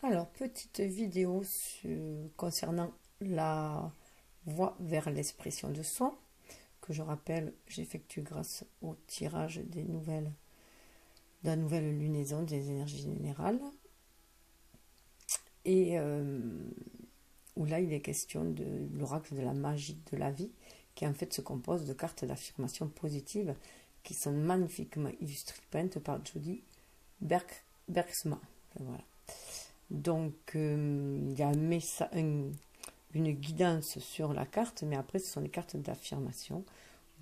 Alors, petite vidéo concernant la voie vers l'expression de soi, que je rappelle, j'effectue grâce au tirage de la nouvelle lunaison des énergies générales. Et où là, il est question de l'oracle de la magie de la vie, qui en fait se compose de cartes d'affirmation positive qui sont magnifiquement illustrées, peintes par Jody Bergsma. Voilà. Donc, il y a une guidance sur la carte, mais après, ce sont les cartes d'affirmation.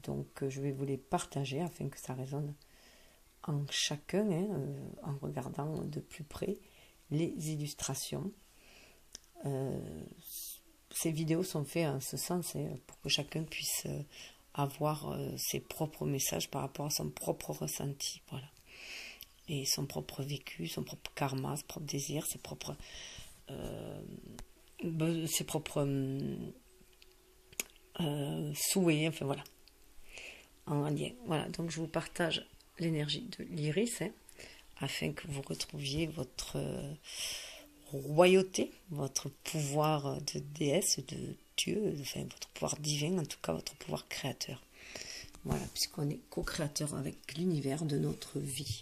Donc, je vais vous les partager afin que ça résonne en chacun, en regardant de plus près les illustrations. Ces vidéos sont faites en ce sens, pour que chacun puisse avoir ses propres messages par rapport à son propre ressenti. Voilà. Et son propre vécu, son propre karma, ses propres désirs, ses propres souhaits, enfin voilà, en lien. Voilà, donc je vous partage l'énergie de l'iris, afin que vous retrouviez votre royauté, votre pouvoir de déesse, de Dieu, enfin votre pouvoir divin, en tout cas votre pouvoir créateur. Voilà, puisqu'on est co-créateur avec l'univers de notre vie.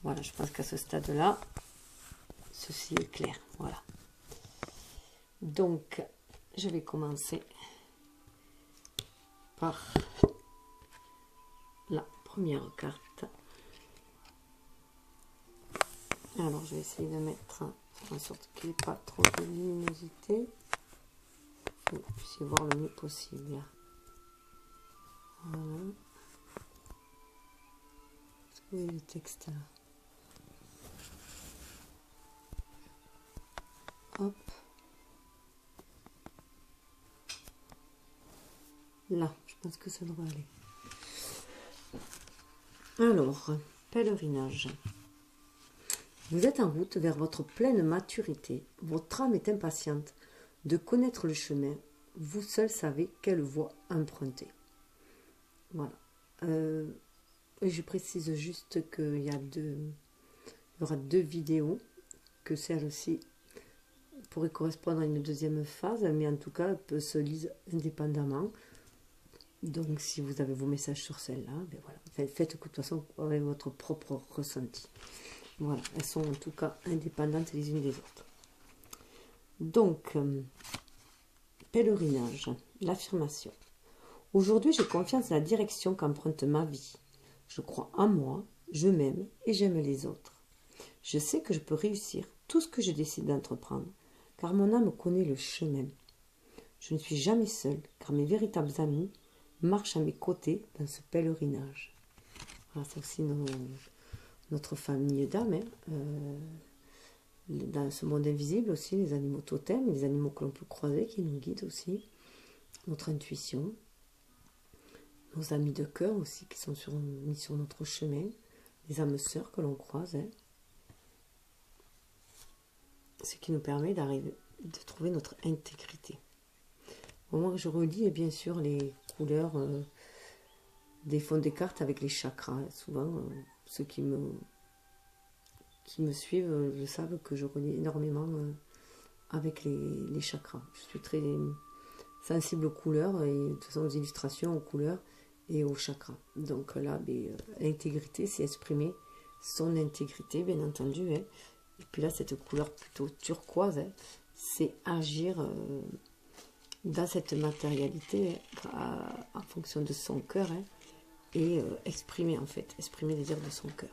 Voilà, je pense qu'à ce stade-là, ceci est clair. Voilà. Donc, je vais commencer par la première carte. Alors, je vais essayer de mettre en sorte qu'il n'y ait pas trop de luminosité. Que vous puissiez voir le mieux possible. Voilà. Est-ce que vous voyez le texte là? Hop. Là, je pense que ça devrait aller. Alors, pèlerinage. Vous êtes en route vers votre pleine maturité. Votre âme est impatiente de connaître le chemin. Vous seul savez quelle voie emprunter. Voilà. Et je précise juste qu'il y aura deux vidéos, que celle-ci pourrait correspondre à une deuxième phase, mais en tout cas, elles peuvent se lire indépendamment. Donc, si vous avez vos messages sur celle-là, ben voilà. Faites de toute façon avec votre propre ressenti. Voilà, elles sont en tout cas indépendantes les unes des autres. Donc, pèlerinage, l'affirmation. Aujourd'hui, j'ai confiance dans la direction qu'emprunte ma vie. Je crois en moi, je m'aime et j'aime les autres. Je sais que je peux réussir tout ce que je décide d'entreprendre, car mon âme connaît le chemin. Je ne suis jamais seule, car mes véritables amis marchent à mes côtés dans ce pèlerinage. Voilà, c'est aussi notre famille d'âmes, dans ce monde invisible aussi, les animaux totems, les animaux que l'on peut croiser, qui nous guident aussi, notre intuition, nos amis de cœur aussi, qui sont mis sur notre chemin, les âmes sœurs que l'on croise, ce qui nous permet de trouver notre intégrité. Au moment que je relis, et bien sûr, les couleurs des fonds des cartes avec les chakras. Souvent, ceux qui me suivent, je savent que je relis énormément avec les chakras. Je suis très sensible aux couleurs et de toute façon aux illustrations, aux couleurs et aux chakras. Donc là, l'intégrité, c'est exprimer son intégrité, bien entendu. Et puis là, cette couleur plutôt turquoise, c'est agir dans cette matérialité en fonction de son cœur et exprimer les désirs de son cœur.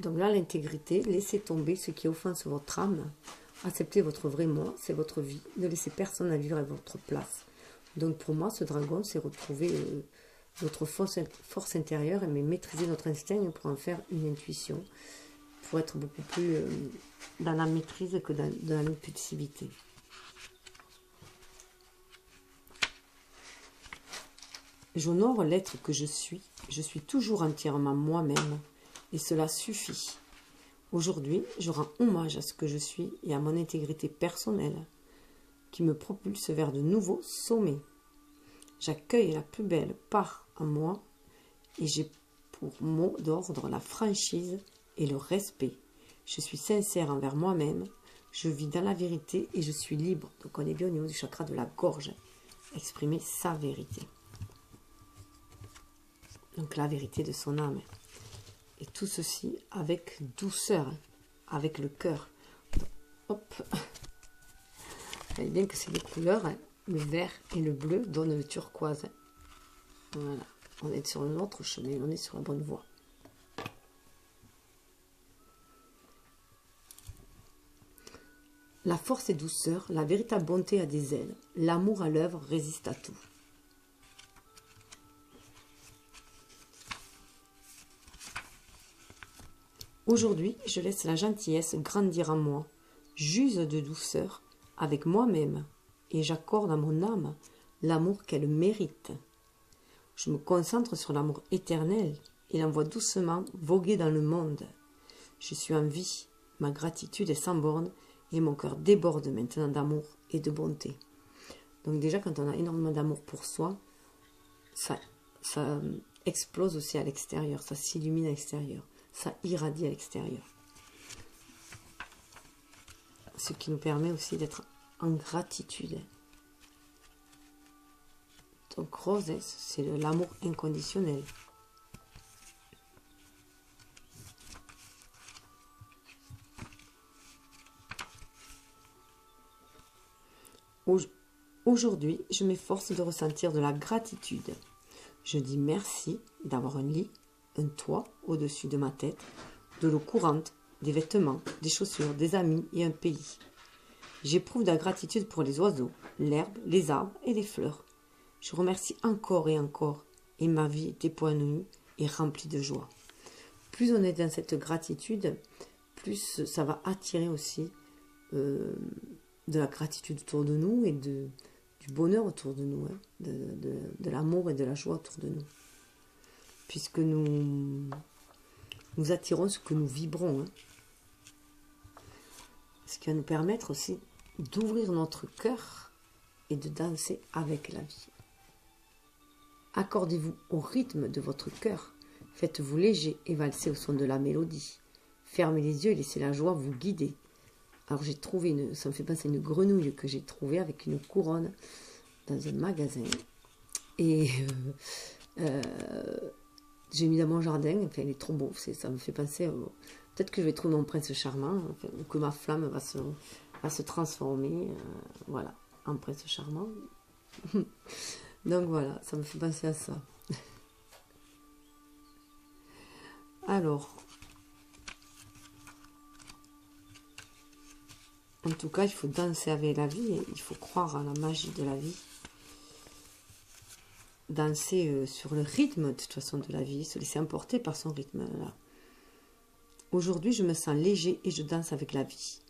Donc là, l'intégrité, laissez tomber ce qui offense votre âme, acceptez votre vrai moi, c'est votre vie, ne laissez personne à vivre à votre place. Donc pour moi, ce dragon, c'est retrouver notre force intérieure, mais maîtriser notre instinct pour en faire une intuition, pour être beaucoup plus dans la maîtrise que dans l'impulsivité. J'honore l'être que je suis toujours entièrement moi-même, et cela suffit. Aujourd'hui, je rends hommage à ce que je suis et à mon intégrité personnelle, qui me propulse vers de nouveaux sommets. J'accueille la plus belle part en moi, et j'ai pour mot d'ordre la franchise et le respect. Je suis sincère envers moi-même. Je vis dans la vérité et je suis libre. Donc on est bien au niveau du chakra de la gorge. Exprimer sa vérité. Donc la vérité de son âme. Et tout ceci avec douceur, avec le cœur. Hop. Vous voyez bien que c'est des couleurs, hein. Le vert et le bleu donnent le turquoise. Voilà. On est sur un autre chemin, on est sur la bonne voie. La force est douceur, la véritable bonté a des ailes. L'amour à l'œuvre résiste à tout. Aujourd'hui, je laisse la gentillesse grandir en moi. J'use de douceur avec moi-même et j'accorde à mon âme l'amour qu'elle mérite. Je me concentre sur l'amour éternel et l'envoie doucement voguer dans le monde. Je suis en vie, ma gratitude est sans borne et mon cœur déborde maintenant d'amour et de bonté. Donc déjà, quand on a énormément d'amour pour soi, ça explose aussi à l'extérieur, ça s'illumine à l'extérieur, ça irradie à l'extérieur. Ce qui nous permet aussi d'être en gratitude. Donc rose, c'est l'amour inconditionnel. Aujourd'hui, je m'efforce de ressentir de la gratitude. Je dis merci d'avoir un lit, un toit au-dessus de ma tête, de l'eau courante, des vêtements, des chaussures, des amis et un pays. J'éprouve de la gratitude pour les oiseaux, l'herbe, les arbres et les fleurs. Je remercie encore et ma vie est épanouie et remplie de joie. Plus on est dans cette gratitude, plus ça va attirer aussi de la gratitude autour de nous et du bonheur autour de nous, hein, de l'amour et de la joie autour de nous. Puisque nous attirons ce que nous vibrons. Hein. Ce qui va nous permettre aussi d'ouvrir notre cœur et de danser avec la vie. Accordez-vous au rythme de votre cœur. Faites-vous léger et valsez au son de la mélodie. Fermez les yeux et laissez la joie vous guider. Alors j'ai trouvé, ça me fait penser à une grenouille que j'ai trouvée avec une couronne dans un magasin. Et j'ai mis dans mon jardin, enfin elle est trop beau, ça me fait penser, peut-être que je vais trouver mon prince charmant, enfin, ou que ma flamme va se transformer, voilà, en prince charmant. Donc voilà, ça me fait penser à ça. Alors, en tout cas, il faut danser avec la vie, et il faut croire à la magie de la vie. Danser sur le rythme, de toute façon, de la vie, se laisser emporter par son rythme. Là. Aujourd'hui, je me sens léger et je danse avec la vie.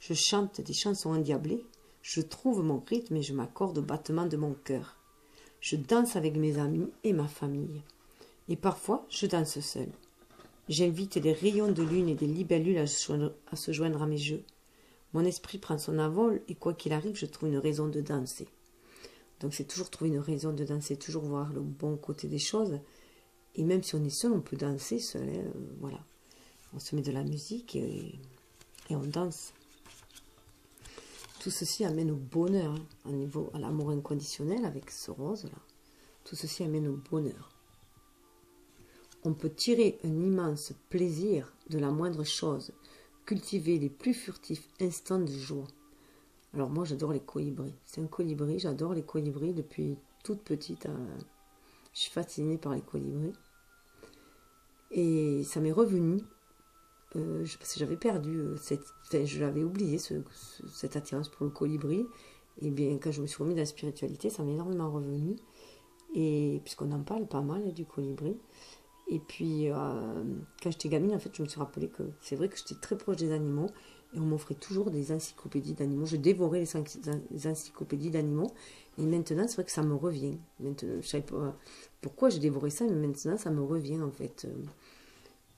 Je chante des chansons endiablées, je trouve mon rythme et je m'accorde au battement de mon cœur. Je danse avec mes amis et ma famille. Et parfois, je danse seule. J'invite les rayons de lune et des libellules à se joindre à mes jeux. Mon esprit prend son envol et quoi qu'il arrive, je trouve une raison de danser. Donc c'est toujours trouver une raison de danser, toujours voir le bon côté des choses. Et même si on est seul, on peut danser seul. Hein, voilà. On se met de la musique et on danse. Tout ceci amène au bonheur, hein, à l'amour inconditionnel avec ce rose-là. Tout ceci amène au bonheur. On peut tirer un immense plaisir de la moindre chose, cultiver les plus furtifs instants de joie. Alors moi j'adore les colibris. C'est un colibri, j'adore les colibris depuis toute petite. Je suis fascinée par les colibris. Et ça m'est revenu, parce que j'avais perdu, je l'avais oublié, cette attirance pour le colibri. Et bien quand je me suis remis dans la spiritualité, ça m'est énormément revenu. Et puisqu'on en parle pas mal du colibri. Et puis, quand j'étais gamine, en fait, je me suis rappelé que c'est vrai que j'étais très proche des animaux et on m'offrait toujours des encyclopédies d'animaux. Je dévorais les encyclopédies d'animaux et maintenant, c'est vrai que ça me revient. Maintenant, je ne savais pas pourquoi j'ai dévoré ça, mais maintenant, ça me revient en fait.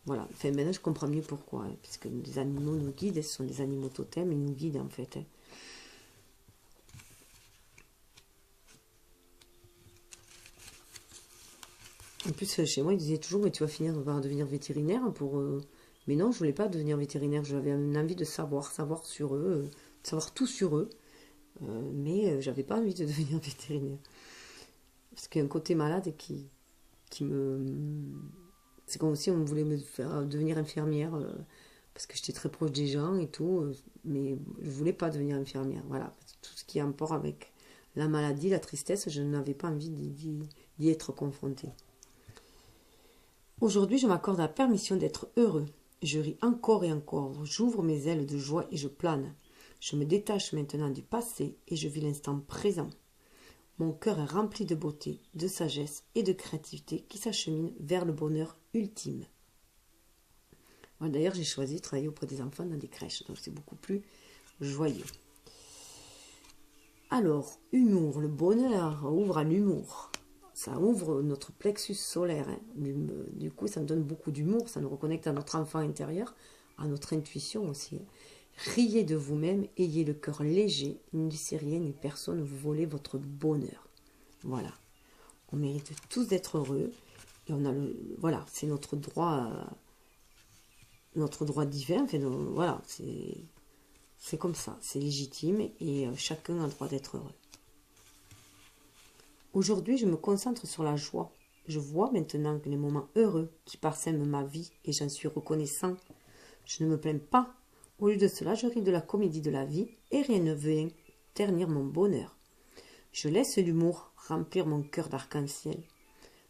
Voilà, enfin, maintenant, je comprends mieux pourquoi, hein, puisque les animaux nous guident, ce sont des animaux totems, ils nous guident en fait. Hein. En plus, chez moi, ils disaient toujours, mais tu vas finir par devenir vétérinaire pour Mais non, je voulais pas devenir vétérinaire. J'avais une envie de savoir sur eux, de savoir tout sur eux. Mais j'avais pas envie de devenir vétérinaire. Parce qu'il y a un côté malade qui me... C'est comme si on voulait me faire devenir infirmière, parce que j'étais très proche des gens et tout, mais je voulais pas devenir infirmière. Voilà, tout ce qui est en rapport avec la maladie, la tristesse, je n'avais pas envie d'y être confrontée. Aujourd'hui, je m'accorde la permission d'être heureux. Je ris encore et encore, j'ouvre mes ailes de joie et je plane. Je me détache maintenant du passé et je vis l'instant présent. Mon cœur est rempli de beauté, de sagesse et de créativité qui s'achemine vers le bonheur ultime. Moi, d'ailleurs, j'ai choisi de travailler auprès des enfants dans des crèches, donc c'est beaucoup plus joyeux. Alors, humour, le bonheur ouvre à l'humour. Ça ouvre notre plexus solaire. Hein. Du coup, ça nous donne beaucoup d'humour, ça nous reconnecte à notre enfant intérieur, à notre intuition aussi. Riez de vous-même, ayez le cœur léger, ne laissez rien ni personne vous voler votre bonheur. Voilà. On mérite tous d'être heureux. Et on a voilà, c'est notre droit divin. Enfin, voilà, c'est comme ça, c'est légitime et chacun a le droit d'être heureux. Aujourd'hui, je me concentre sur la joie. Je vois maintenant que les moments heureux qui parsèment ma vie et j'en suis reconnaissant. Je ne me plains pas. Au lieu de cela, je ris de la comédie de la vie et rien ne vient ternir mon bonheur. Je laisse l'humour remplir mon cœur d'arc-en-ciel.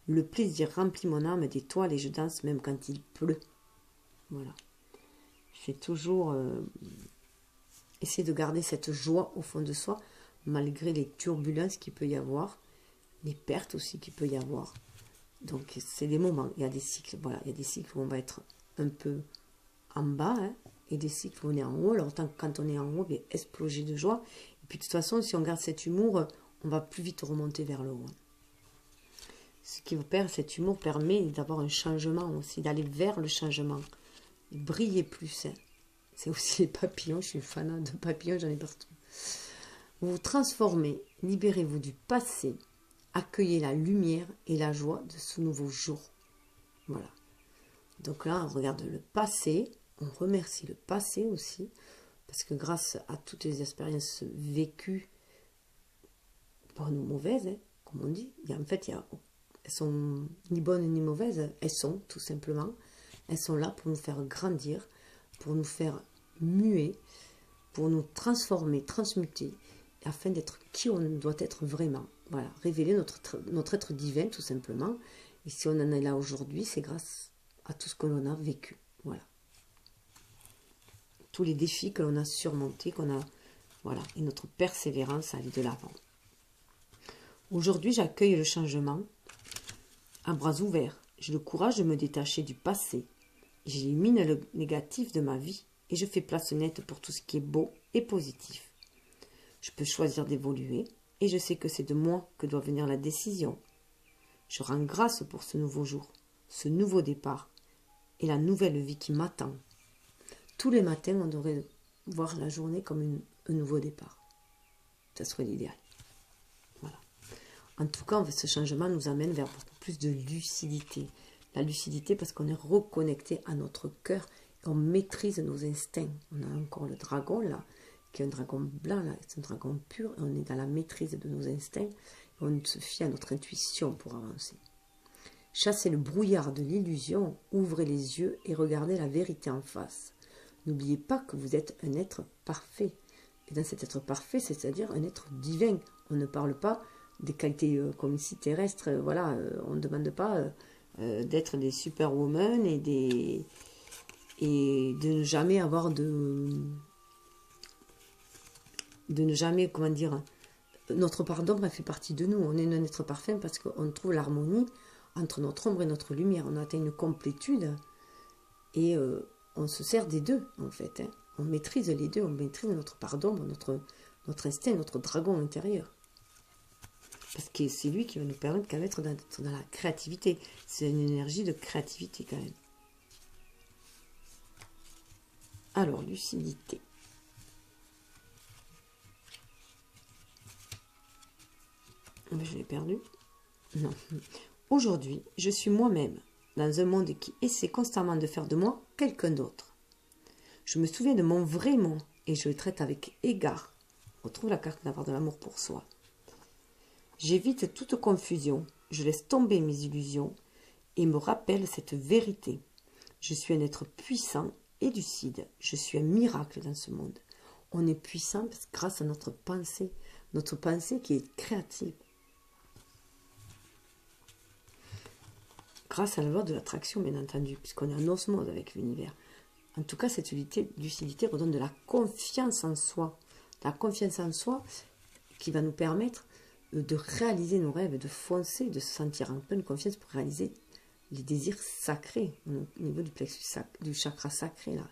Le plaisir remplit mon âme d'étoiles et je danse même quand il pleut. Voilà. C'est toujours essayer de garder cette joie au fond de soi, malgré les turbulences qu'il peut y avoir, les pertes aussi qu'il peut y avoir. Donc c'est des moments, il y a des cycles, voilà, il y a des cycles où on va être un peu en bas, hein, et des cycles où on est en haut. Alors quand on est en haut, on va exploser de joie. Et puis de toute façon, si on garde cet humour, on va plus vite remonter vers le haut. Ce qui vous perd, cet humour permet d'avoir un changement aussi, d'aller vers le changement. Briller plus. Hein. C'est aussi les papillons, je suis fan de papillons, j'en ai partout. Vous vous transformez, libérez-vous du passé, accueillez la lumière et la joie de ce nouveau jour. Voilà. Donc là, on regarde le passé, on remercie le passé aussi, parce que grâce à toutes les expériences vécues, bonnes ou mauvaises, hein, comme on dit, elles sont ni bonnes ni mauvaises, elles sont tout simplement, elles sont là pour nous faire grandir, pour nous faire muer, pour nous transformer, transmuter, afin d'être qui on doit être vraiment. Voilà, révéler notre être divin tout simplement. Et si on en est là aujourd'hui, c'est grâce à tout ce que l'on a vécu. Voilà. Tous les défis que l'on a surmontés, voilà, et notre persévérance à aller de l'avant. Aujourd'hui, j'accueille le changement à bras ouverts. J'ai le courage de me détacher du passé. J'élimine le négatif de ma vie et je fais place nette pour tout ce qui est beau et positif. Je peux choisir d'évoluer et je sais que c'est de moi que doit venir la décision. Je rends grâce pour ce nouveau jour, ce nouveau départ et la nouvelle vie qui m'attend. Tous les matins, on devrait voir la journée comme un nouveau départ. Ça serait l'idéal. Voilà. En tout cas, ce changement nous amène vers beaucoup plus de lucidité. La lucidité parce qu'on est reconnecté à notre cœur et on maîtrise nos instincts. On a encore le dragon là, qui est un dragon blanc là, c'est un dragon pur et on est dans la maîtrise de nos instincts et on se fie à notre intuition pour avancer. Chassez le brouillard de l'illusion, ouvrez les yeux et regardez la vérité en face. N'oubliez pas que vous êtes un être parfait. Et dans cet être parfait, c'est-à-dire un être divin. On ne parle pas des qualités comme ici terrestres. Voilà, on ne demande pas d'être des superwomen et de ne jamais avoir de ne jamais, comment dire, notre part d'ombre, elle fait partie de nous. On est un être parfait parce qu'on trouve l'harmonie entre notre ombre et notre lumière. On atteint une complétude et on se sert des deux, en fait. Hein. On maîtrise les deux, on maîtrise notre part d'ombre, notre instinct, notre dragon intérieur. Parce que c'est lui qui va nous permettre d'être dans la créativité. C'est une énergie de créativité, quand même. Alors, lucidité. Je l'ai perdu. Non. Aujourd'hui, je suis moi-même, dans un monde qui essaie constamment de faire de moi quelqu'un d'autre. Je me souviens de mon vrai moi et je le traite avec égard. On retrouve la carte d'avoir de l'amour pour soi. J'évite toute confusion, je laisse tomber mes illusions et me rappelle cette vérité. Je suis un être puissant et lucide, je suis un miracle dans ce monde. On est puissant grâce à notre pensée qui est créative. Grâce à la loi de l'attraction, bien entendu, puisqu'on est en osmose avec l'univers. En tout cas, cette lucidité redonne de la confiance en soi. La confiance en soi qui va nous permettre de réaliser nos rêves, de foncer, de se sentir en pleine confiance pour réaliser les désirs sacrés au niveau du plexus du chakra sacré là.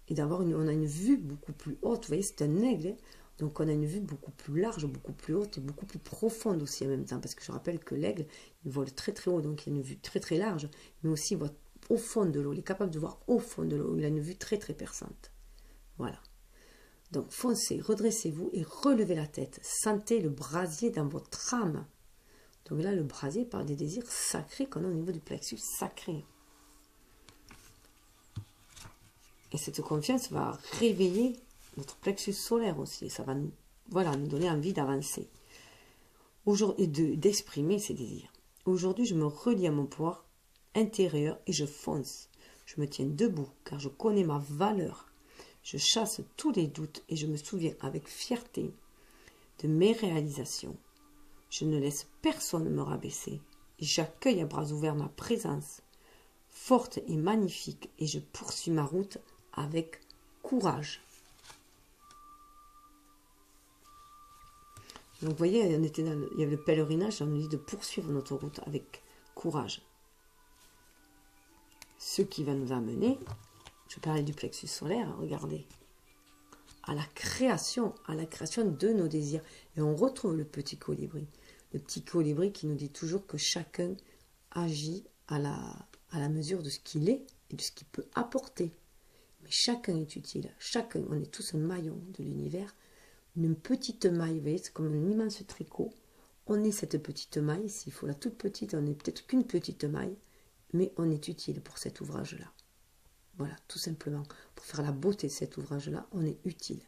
Et on a une vue beaucoup plus haute. Vous voyez, c'est un aigle, hein, donc on a une vue beaucoup plus large, beaucoup plus haute et beaucoup plus profonde aussi en même temps. Parce que je rappelle que l'aigle, il vole très très haut, donc il a une vue très très large, mais aussi il voit au fond de l'eau. Il est capable de voir au fond de l'eau. Il a une vue très très perçante. Voilà. Donc foncez, redressez-vous et relevez la tête. Sentez le brasier dans votre âme. Donc là, le brasier parle des désirs sacrés qu'on a au niveau du plexus sacré. Et cette confiance va réveiller notre plexus solaire aussi. Ça va nous donner envie d'avancer. Et d'exprimer ses désirs. Aujourd'hui, je me relie à mon pouvoir intérieur et je fonce. Je me tiens debout car je connais ma valeur. Je chasse tous les doutes et je me souviens avec fierté de mes réalisations. Je ne laisse personne me rabaisser et j'accueille à bras ouverts ma présence, forte et magnifique, et je poursuis ma route avec courage. Donc vous voyez, il y avait le pèlerinage, on nous dit de poursuivre notre route avec courage. Ce qui va nous amener, je parlais du plexus solaire, regardez, à la création de nos désirs. Et on retrouve le petit colibri. Le petit colibri qui nous dit toujours que chacun agit à la mesure de ce qu'il est et de ce qu'il peut apporter. Mais chacun est utile. Chacun, on est tous un maillon de l'univers. Une petite maille, vous voyez, c'est comme un immense tricot. On est cette petite maille. S'il faut la toute petite, on n'est peut-être qu'une petite maille. Mais on est utile pour cet ouvrage-là. Voilà, tout simplement. Pour faire la beauté de cet ouvrage-là, on est utile.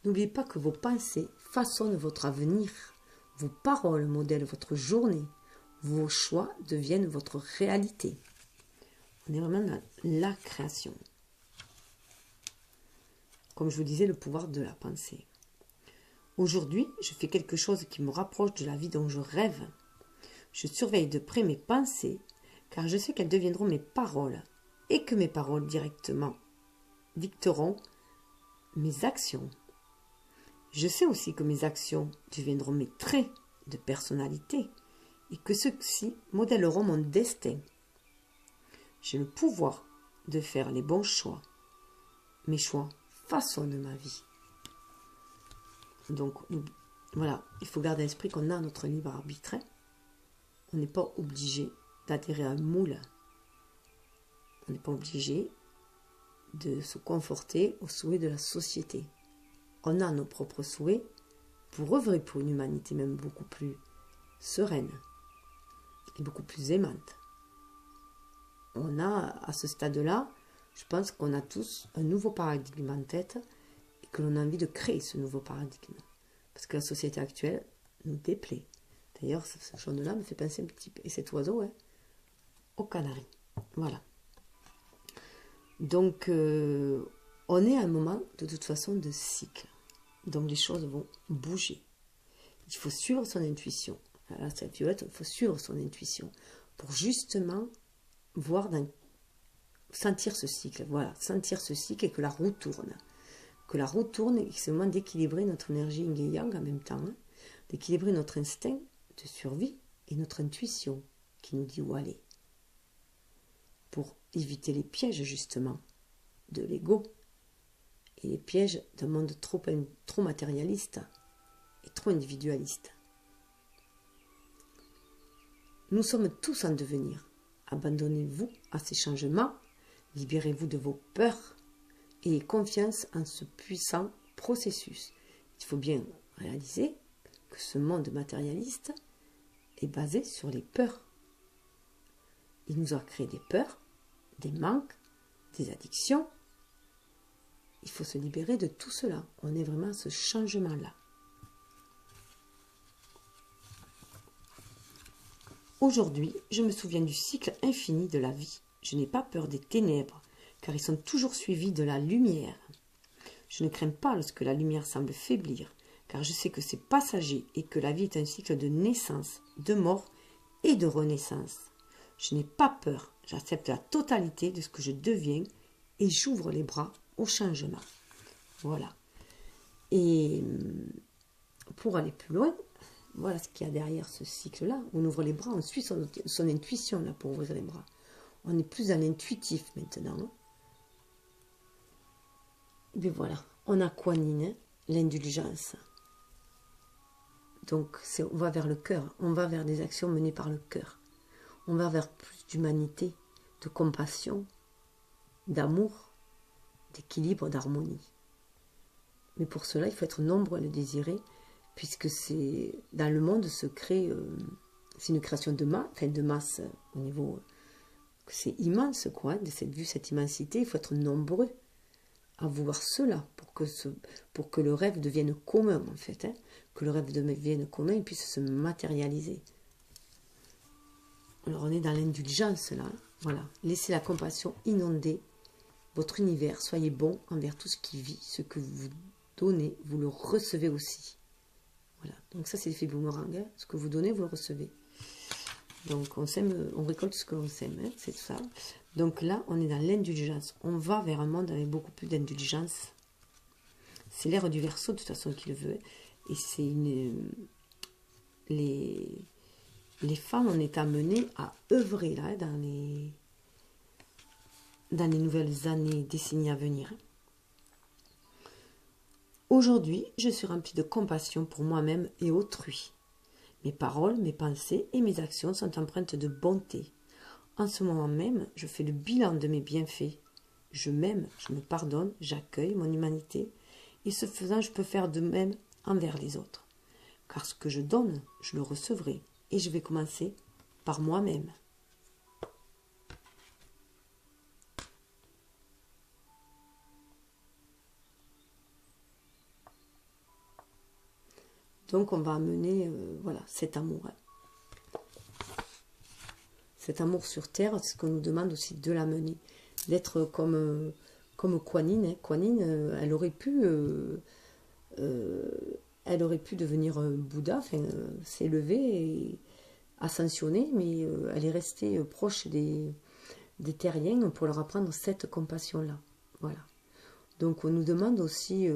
N'oubliez pas que vos pensées façonnent votre avenir. Vos paroles modèlent votre journée. Vos choix deviennent votre réalité. On est vraiment dans la création. Comme je vous disais, le pouvoir de la pensée. Aujourd'hui, je fais quelque chose qui me rapproche de la vie dont je rêve. Je surveille de près mes pensées, car je sais qu'elles deviendront mes paroles, et que mes paroles directement dicteront mes actions. Je sais aussi que mes actions deviendront mes traits de personnalité, et que ceux-ci modèleront mon destin. J'ai le pouvoir de faire les bons choix. Mes choix façonnent ma vie. Donc, voilà, il faut garder à l'esprit qu'on a notre libre arbitre. On n'est pas obligé d'adhérer à un moule. On n'est pas obligé de se conforter aux souhaits de la société. On a nos propres souhaits pour œuvrer pour une humanité même beaucoup plus sereine et beaucoup plus aimante. On a, à ce stade-là, je pense qu'on a tous un nouveau paradigme en tête et que l'on a envie de créer ce nouveau paradigme. Parce que la société actuelle nous déplaît. D'ailleurs, ce jaune-là me fait penser un petit peu, et cet oiseau, hein, aux Canaries. Voilà. Donc, on est à un moment, de toute façon, de cycle. Donc, les choses vont bouger. Il faut suivre son intuition. Là, cette violette, il faut suivre son intuition pour justement sentir ce cycle. Voilà, sentir ce cycle et que la roue tourne. Que la roue tourne et que c'est le moment d'équilibrer notre énergie yin et yang en même temps. Hein, d'équilibrer notre instinct de survie et notre intuition qui nous dit où aller. Pour éviter les pièges, justement, de l'ego et les pièges d'un monde trop matérialiste et trop individualiste. Nous sommes tous en devenir. Abandonnez-vous à ces changements, libérez-vous de vos peurs et ayez confiance en ce puissant processus. Il faut bien réaliser que ce monde matérialiste est basé sur les peurs. Il nous a créé des peurs, des manques, des addictions. Il faut se libérer de tout cela. On est vraiment à ce changement-là. Aujourd'hui, je me souviens du cycle infini de la vie. Je n'ai pas peur des ténèbres, car ils sont toujours suivis de la lumière. Je ne crains pas lorsque la lumière semble faiblir, car je sais que c'est passager et que la vie est un cycle de naissance, de mort et de renaissance. Je n'ai pas peur, j'accepte la totalité de ce que je deviens et j'ouvre les bras au changement. Voilà. Et pour aller plus loin, voilà ce qu'il y a derrière ce cycle-là. On ouvre les bras, on suit son intuition là pour ouvrir les bras. On est plus dans l'intuitif maintenant. Mais voilà, on a Kuan-Yin, l'indulgence. Donc on va vers le cœur, on va vers des actions menées par le cœur. On va vers plus d'humanité, de compassion, d'amour, d'équilibre, d'harmonie. Mais pour cela, il faut être nombreux à le désirer, puisque c'est dans le monde se crée, c'est une création de masse au niveau, c'est immense quoi, de cette immensité. Il faut être nombreux à vouloir cela pour que le rêve devienne commun en fait, que le rêve devienne commun et puisse se matérialiser. Alors on est dans l'indulgence là, voilà. Laissez la compassion inonder votre univers, soyez bon envers tout ce qui vit, ce que vous donnez, vous le recevez aussi. Voilà, donc ça c'est l'effet boomerang, hein. Ce que vous donnez, vous le recevez. Donc on sème, on récolte ce que l'on sème, hein, c'est ça. Donc là, on est dans l'indulgence. On va vers un monde avec beaucoup plus d'indulgence. C'est l'ère du Verseau, de toute façon, qui le veut. Et c'est les femmes, on est amenées à œuvrer là, dans les nouvelles années, décennies à venir. Aujourd'hui, je suis remplie de compassion pour moi-même et autrui. Mes paroles, mes pensées et mes actions sont empreintes de bonté. En ce moment même, je fais le bilan de mes bienfaits. Je m'aime, je me pardonne, j'accueille mon humanité. Et ce faisant, je peux faire de même envers les autres. Car ce que je donne, je le recevrai. Et je vais commencer par moi-même. Donc on va amener voilà, cet amour. Cet amour sur Terre, c'est ce qu'on nous demande aussi de l'amener. D'être comme Kuan-Yin. Kuan-Yin, elle aurait pu devenir Bouddha, s'élever et ascensionner, mais elle est restée proche des terriens pour leur apprendre cette compassion-là. Voilà. Donc on nous demande aussi,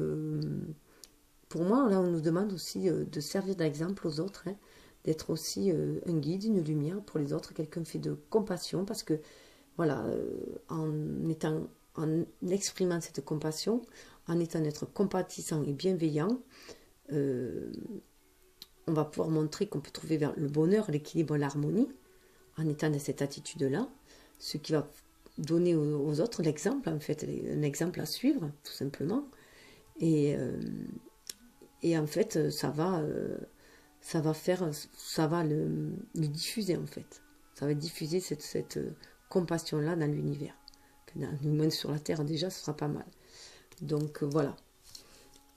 pour moi, là on nous demande aussi de servir d'exemple aux autres, hein, d'être aussi un guide, une lumière pour les autres, quelqu'un fait de compassion, parce que voilà, en exprimant cette compassion, en étant d'être compatissant et bienveillant, on va pouvoir montrer qu'on peut trouver vers le bonheur, l'équilibre, l'harmonie, en étant dans cette attitude-là, ce qui va donner aux autres l'exemple, en fait, un exemple à suivre, tout simplement. Et en fait, ça va le diffuser, en fait. Ça va diffuser cette compassion-là dans l'univers. Du moins sur la Terre, déjà, ce sera pas mal. Donc, voilà.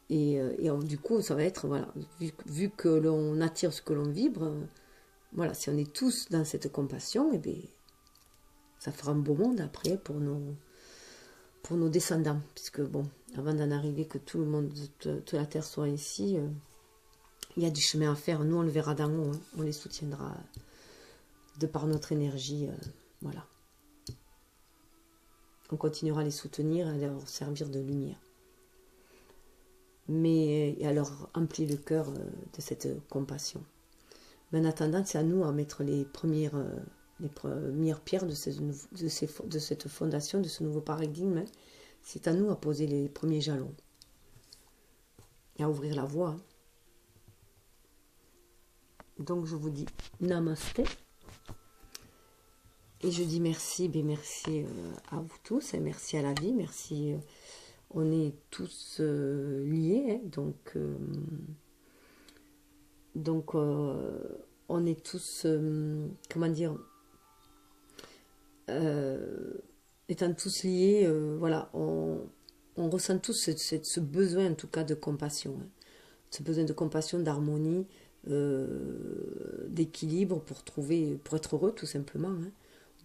Et du coup, ça va être, voilà, vu que l'on attire ce que l'on vibre, voilà, si on est tous dans cette compassion, eh bien, ça fera un beau monde après pour nos descendants. Puisque, bon, avant d'en arriver que tout le monde, toute la Terre soit ici, il y a du chemin à faire. Nous, on le verra d'en haut, hein. On les soutiendra de par notre énergie, voilà. On continuera à les soutenir, à leur servir de lumière. Mais à leur emplir le cœur de cette compassion. Mais en attendant, c'est à nous à mettre les premières pierres de cette fondation, de ce nouveau paradigme. Hein. C'est à nous à poser les premiers jalons. Et à ouvrir la voie. Hein. Donc je vous dis namasté. Et je dis merci, merci à vous tous, et merci à la vie, merci. On est tous liés, hein, donc on est tous, comment dire, étant tous liés, voilà, on ressent tous ce besoin en tout cas de compassion, hein. Ce besoin de compassion, d'harmonie, d'équilibre pour être heureux tout simplement, hein.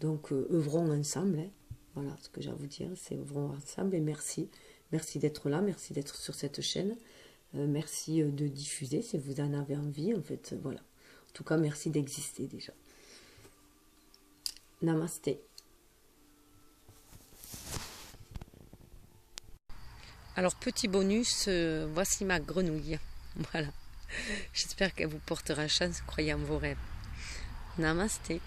Donc œuvrons ensemble, hein. Voilà ce que j'ai à vous dire, c'est œuvrons ensemble et merci. Merci d'être là, merci d'être sur cette chaîne. Merci de diffuser si vous en avez envie, en fait, voilà. En tout cas, merci d'exister déjà. Namasté. Alors, petit bonus, voici ma grenouille. Voilà. J'espère qu'elle vous portera chance, croyez en vos rêves. Namasté.